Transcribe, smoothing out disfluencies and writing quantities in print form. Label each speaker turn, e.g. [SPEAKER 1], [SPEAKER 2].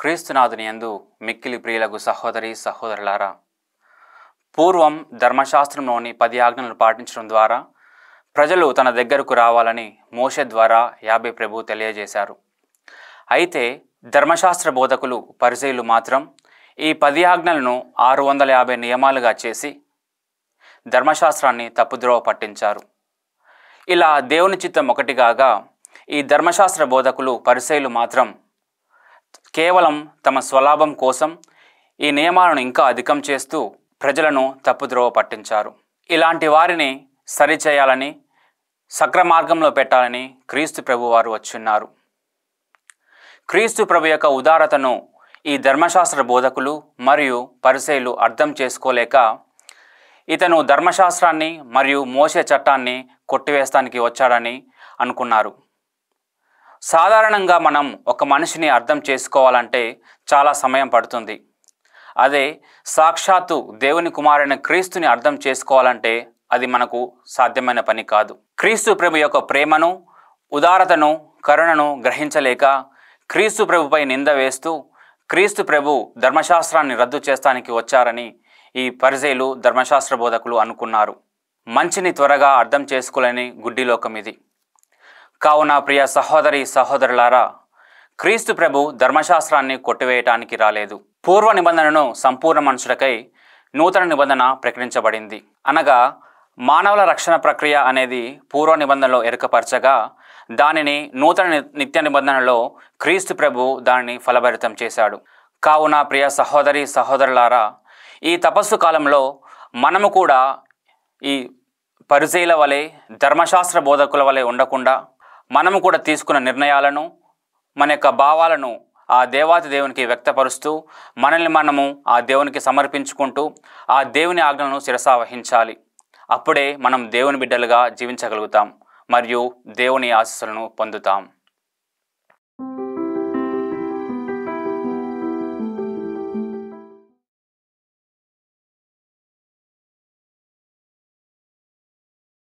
[SPEAKER 1] క్రీస్తునాథుని యందు మిక్కిలి ప్రియులకు సహోదరి సహోదరులారా, పూర్వం ధర్మశాస్త్రంలోని 10 ఆజ్ఞలను పాటించడం ద్వారా ప్రజలు తన దగ్గరకు రావాలని మోషే ద్వారా యాబే ప్రభు తెలియజేశారు. అయితే ధర్మశాస్త్ర బోధకులు పరిసయ్యులు మాత్రం ఈ 10 ఆజ్ఞలను 650 నియమాలుగా చేసి ధర్మశాస్త్రాన్ని తప్పుద్రోవ పట్టించారు. ఇలా దేవుని చిత్తం ఒకటి కాగా ఈ ధర్మశాస్త్ర బోధకులు పరిసయ్యులు మాత్రం కేవలం తమ స్వలాభం కోసం ఈ నియమాలను ఇంకా అధికం చేస్తూ ప్రజలను తప్పుద్రోవ పట్టించారు. ఇలాంటి వారిని సరిచేయాలని, సక్రమార్గంలో పెట్టాలని క్రీస్తు ప్రభు వారు వచ్చున్నారు. క్రీస్తు ప్రభు యొక్క ఉదారతను ఈ ధర్మశాస్త్ర బోధకులు మరియు పరిసయ్యులు అర్థం చేసుకోలేక ఇతను ధర్మశాస్త్రాన్ని మరియు మోషే చట్టాన్ని కొట్టివేస్తానికి వచ్చాడని అనుకున్నారు. సాధారణంగా మనం ఒక మనిషిని అర్థం చేసుకోవాలంటే చాలా సమయం పడుతుంది. అదే సాక్షాత్తు దేవుని కుమారుడైన క్రీస్తుని అర్థం చేసుకోవాలంటే అది మనకు సాధ్యమైన పని కాదు. క్రీస్తు ప్రభు యొక్క ప్రేమను, ఉదారతను, కరుణను గ్రహించలేక క్రీస్తు ప్రభుపై నింద వేస్తూ క్రీస్తు ప్రభు ధర్మశాస్త్రాన్ని రద్దు చేస్తానికి వచ్చారని ఈ పరిసయ్యులు ధర్మశాస్త్ర బోధకులు అనుకున్నారు. మంచిని త్వరగా అర్థం చేసుకోలేని గుడ్డిలోకం ఇది. కావున ప్రియ సహోదరి సహోదరులారా, క్రీస్తు ప్రభు ధర్మశాస్త్రాన్ని కొట్టివేయటానికి రాలేదు. పూర్వ నిబంధనను సంపూర్ణ మనుషులకై నూతన నిబంధన ప్రకటించబడింది. అనగా మానవుల రక్షణ ప్రక్రియ అనేది పూర్వ నిబంధనలో ఎరుకపరచగా దానిని నూతన నిత్య నిబంధనలో క్రీస్తు ప్రభు దానిని ఫలభరితం చేశాడు. కావున ప్రియ సహోదరి సహోదరులారా, ఈ తపస్సు కాలంలో మనము కూడా ఈ పరిసయ్యుల వలె, ధర్మశాస్త్ర బోధకుల వలె ఉండకుండా మనము కూడా తీసుకున్న నిర్ణయాలను, మన యొక్క భావాలను ఆ దేవాతి దేవునికి వ్యక్తపరుస్తూ మనల్ని మనము ఆ దేవునికి సమర్పించుకుంటూ ఆ దేవుని ఆజ్ఞలను శిరసావహించాలి. అప్పుడే మనం దేవుని బిడ్డలుగా జీవించగలుగుతాం మరియు దేవుని ఆశీస్సులను పొందుతాం.